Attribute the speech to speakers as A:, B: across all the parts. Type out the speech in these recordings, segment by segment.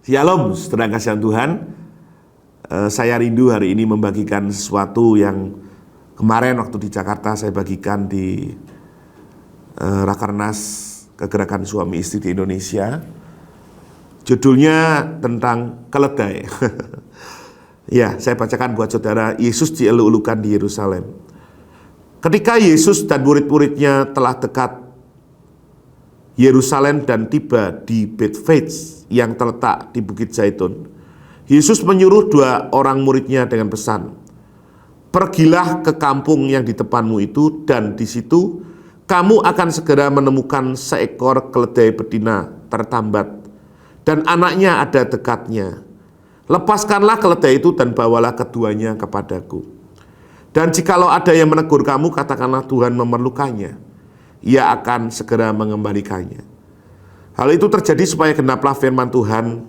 A: Shalom, saudara kasihan Tuhan. Saya rindu hari ini membagikan sesuatu yang kemarin waktu di Jakarta saya bagikan di Rakernas Kegerakan Suami Istri di Indonesia. Judulnya tentang keledai. Ya, saya bacakan buat saudara. Yesus dieluk-elukan di Yerusalem. Ketika Yesus dan murid-muridnya telah dekat Yerusalem dan tiba di Bethfage yang terletak di Bukit Zaitun, Yesus menyuruh 2 orang muridnya dengan pesan, "Pergilah ke kampung yang di depanmu itu, dan di situ kamu akan segera menemukan seekor keledai betina tertambat, dan anaknya ada dekatnya. Lepaskanlah keledai itu dan bawalah keduanya kepadaku. Dan jikalau ada yang menegur kamu, katakanlah Tuhan memerlukannya. Ia akan segera mengembalikannya." Hal itu terjadi supaya genaplah firman Tuhan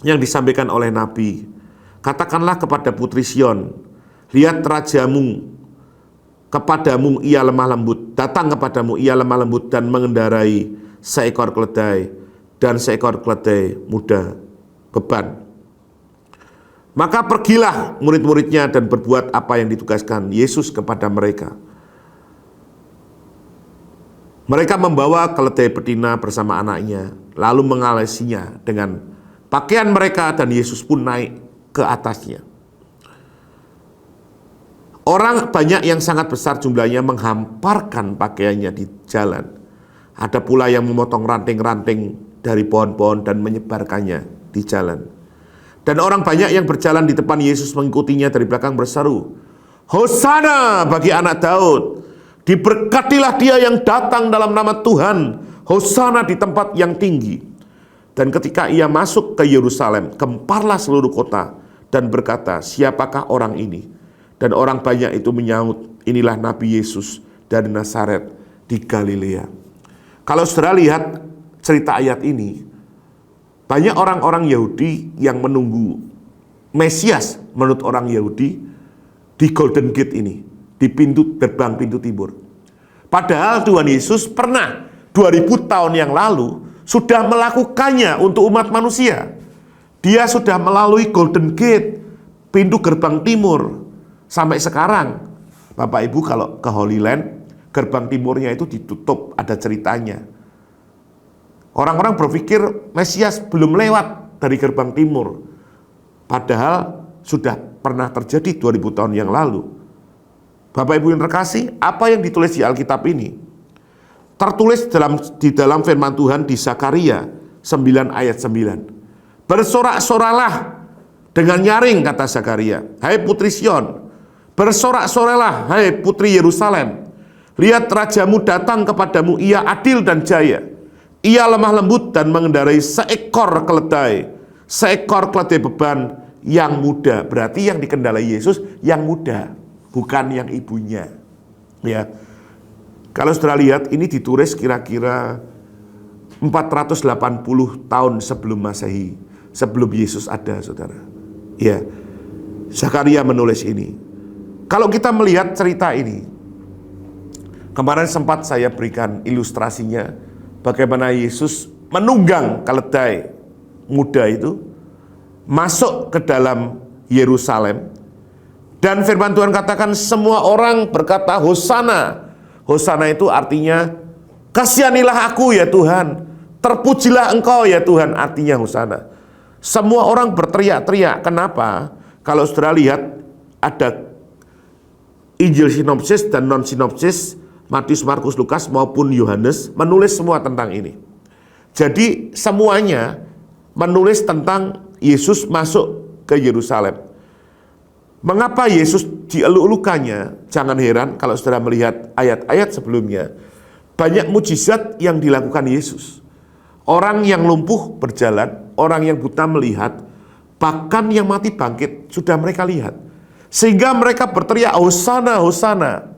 A: yang disampaikan oleh Nabi. "Katakanlah kepada putri Sion, lihat rajamu kepadamu ia lemah lembut, datang kepadamu ia lemah lembut dan mengendarai seekor keledai dan seekor keledai muda beban." Maka pergilah murid-muridnya dan berbuat apa yang ditugaskan Yesus kepada mereka. Mereka membawa keledai betina bersama anaknya, lalu mengalasinya dengan pakaian mereka, dan Yesus pun naik ke atasnya. Orang banyak yang sangat besar jumlahnya menghamparkan pakaiannya di jalan. Ada pula yang memotong ranting-ranting dari pohon-pohon dan menyebarkannya di jalan. Dan orang banyak yang berjalan di depan Yesus mengikutinya dari belakang berseru, "Hosana bagi anak Daud! Diberkatilah dia yang datang dalam nama Tuhan, Hosana di tempat yang tinggi." Dan ketika ia masuk ke Yerusalem, gemparlah seluruh kota dan berkata, "Siapakah orang ini?" Dan orang banyak itu menyahut, "Inilah Nabi Yesus dari Nazaret di Galilea." Kalau saudara lihat cerita ayat ini, banyak orang-orang Yahudi yang menunggu Mesias menurut orang Yahudi di Golden Gate ini, di gerbang pintu timur. Padahal Tuhan Yesus pernah 2000 tahun yang lalu sudah melakukannya untuk umat manusia. Dia sudah melalui Golden Gate, pintu gerbang timur. Sampai sekarang, Bapak Ibu kalau ke Holy Land, gerbang timurnya itu ditutup, ada ceritanya. Orang-orang berpikir Mesias belum lewat dari gerbang timur. Padahal sudah pernah terjadi 2000 tahun yang lalu. Bapak Ibu yang terkasih, apa yang ditulis di Alkitab ini tertulis di dalam firman Tuhan di Zakaria 9 ayat 9. "Bersorak-soralah dengan nyaring," kata Zakaria, "hai putri Sion. Bersorak-soralah, hai putri Yerusalem. Lihat rajamu datang kepadamu, ia adil dan jaya. Ia lemah lembut dan mengendarai seekor keledai beban yang muda." Berarti yang dikendalai Yesus yang muda, bukan yang ibunya. Ya. Kalau saudara lihat, ini ditulis kira-kira 480 tahun sebelum Masehi, sebelum Yesus ada, saudara. Ya. Zakaria menulis ini. Kalau kita melihat cerita ini, kemarin sempat saya berikan ilustrasinya bagaimana Yesus menunggang keledai muda itu masuk ke dalam Yerusalem. Dan firman Tuhan katakan semua orang berkata Hosana. Hosana itu artinya kasihanilah aku ya Tuhan, terpujilah engkau ya Tuhan, artinya Hosana. Semua orang berteriak-teriak. Kenapa? Kalau saudara lihat ada Injil sinopsis dan non sinopsis, Matius, Markus, Lukas maupun Yohanes menulis semua tentang ini. Jadi semuanya menulis tentang Yesus masuk ke Yerusalem. Mengapa Yesus dieluk-elukannya? Jangan heran kalau saudara melihat ayat-ayat sebelumnya. Banyak mujizat yang dilakukan Yesus. Orang yang lumpuh berjalan, orang yang buta melihat, bahkan yang mati bangkit sudah mereka lihat. Sehingga mereka berteriak, "Hosana, Hosana."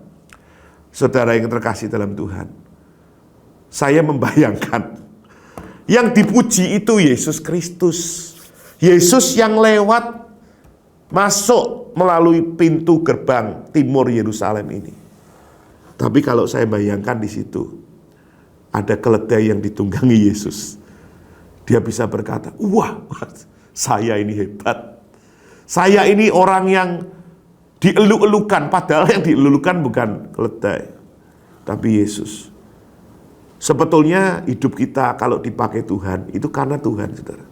A: Saudara yang terkasih dalam Tuhan, saya membayangkan yang dipuji itu Yesus Kristus. Yesus yang lewat masuk melalui pintu gerbang timur Yerusalem ini. Tapi kalau saya bayangkan di situ ada keledai yang ditunggangi Yesus. dia bisa berkata, wah, saya ini hebat. Saya ini orang yang dieluk-elukan, padahal yang dieluk-elukan bukan keledai, tapi Yesus. Sebetulnya hidup kita kalau dipakai Tuhan, itu karena Tuhan, saudara.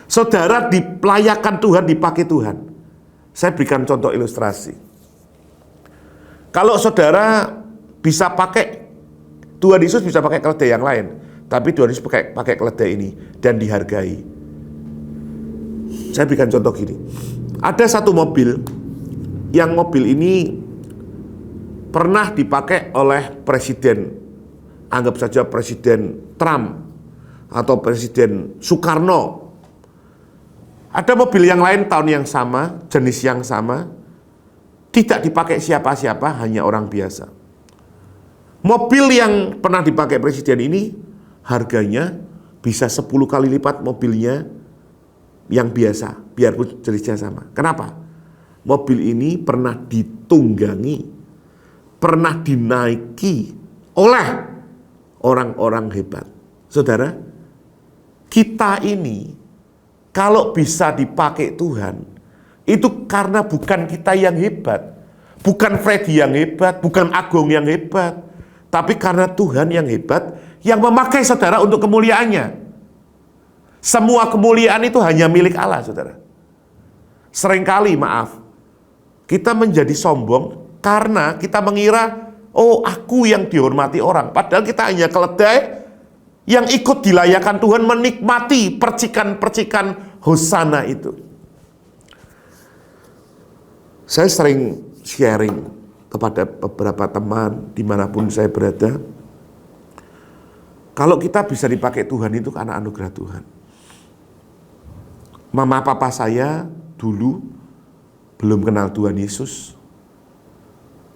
A: Saudara dilayakan Tuhan, dipakai Tuhan. Saya berikan contoh ilustrasi. Kalau saudara bisa pakai, Tuhan Yesus bisa pakai keledai yang lain, tapi Tuhan Yesus pakai keledai ini dan dihargai. Saya berikan contoh gini. Ada satu mobil, yang mobil ini pernah dipakai oleh presiden, anggap saja Presiden Trump atau Presiden Soekarno. Ada mobil yang lain tahun yang sama, jenis yang sama, tidak dipakai siapa-siapa, hanya orang biasa. Mobil yang pernah dipakai presiden ini harganya bisa 10 kali lipat mobilnya yang biasa, biarpun jenisnya sama. Kenapa? Mobil ini pernah ditunggangi, pernah dinaiki oleh orang-orang hebat. Saudara, kita ini kalau bisa dipakai Tuhan, itu karena bukan kita yang hebat, bukan Freddy yang hebat, bukan Agung yang hebat, tapi karena Tuhan yang hebat, yang memakai saudara untuk kemuliaannya. Semua kemuliaan itu hanya milik Allah, saudara. Seringkali, maaf, kita menjadi sombong karena kita mengira, oh, aku yang dihormati orang. Padahal kita hanya keledai yang ikut dilayakan Tuhan, menikmati percikan-percikan hosana itu. Saya sering sharing kepada beberapa teman dimanapun saya berada. Kalau kita bisa dipakai Tuhan itu karena anugerah Tuhan. Mama papa saya dulu belum kenal Tuhan Yesus.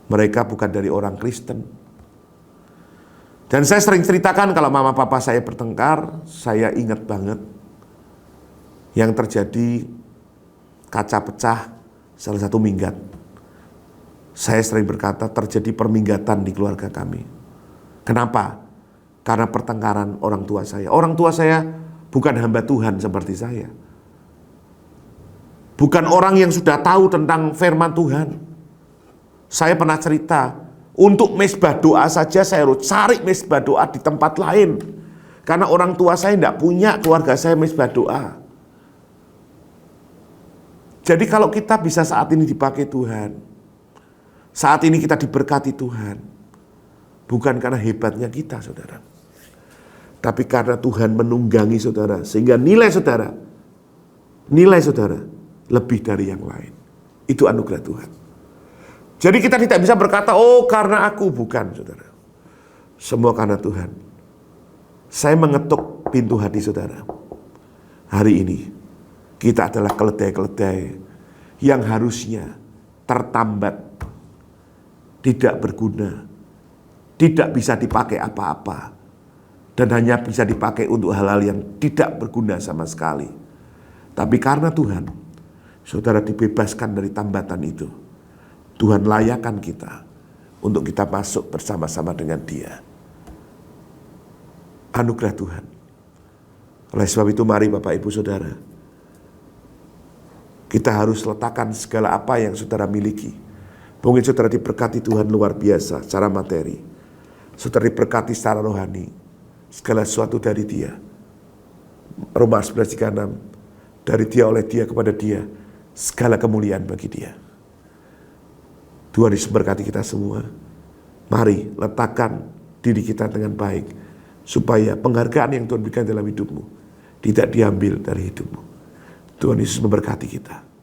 A: Mereka bukan dari orang Kristen. Dan saya sering ceritakan kalau mama papa saya bertengkar, saya ingat banget yang terjadi kaca pecah salah satu minggat. Saya sering berkata terjadi perminggatan di keluarga kami. Kenapa? Karena pertengkaran orang tua saya. Orang tua saya bukan hamba Tuhan seperti saya. Bukan orang yang sudah tahu tentang firman Tuhan. Saya pernah cerita, untuk mezbah doa saja saya harus cari mezbah doa di tempat lain. Karena orang tua saya tidak punya, keluarga saya mezbah doa. Jadi kalau kita bisa saat ini dipakai Tuhan, saat ini kita diberkati Tuhan, bukan karena hebatnya kita, saudara. Tapi karena Tuhan menunggangi saudara, sehingga nilai saudara lebih dari yang lain. Itu anugerah Tuhan. Jadi kita tidak bisa berkata, oh karena aku, bukan, saudara. Semua karena Tuhan. Saya mengetuk pintu hati saudara. Hari ini, kita adalah keledai-keledai yang harusnya tertambat, tidak berguna, tidak bisa dipakai apa-apa, dan hanya bisa dipakai untuk hal-hal yang tidak berguna sama sekali. Tapi karena Tuhan, saudara dibebaskan dari tambatan itu. Tuhan layakan kita untuk kita masuk bersama-sama dengan Dia. Anugerah Tuhan. Oleh sebab itu mari Bapak Ibu Saudara, kita harus letakkan segala apa yang saudara miliki. Mungkin saudara diberkati Tuhan luar biasa secara materi, saudara diberkati secara rohani, segala sesuatu dari Dia. Roma 11:36, dari Dia, oleh Dia, kepada Dia, segala kemuliaan bagi Dia. Tuhan Yesus berkati kita semua. Mari letakkan diri kita dengan baik, supaya penghargaan yang Tuhan berikan dalam hidupmu tidak diambil dari hidupmu. Tuhan Yesus memberkati kita.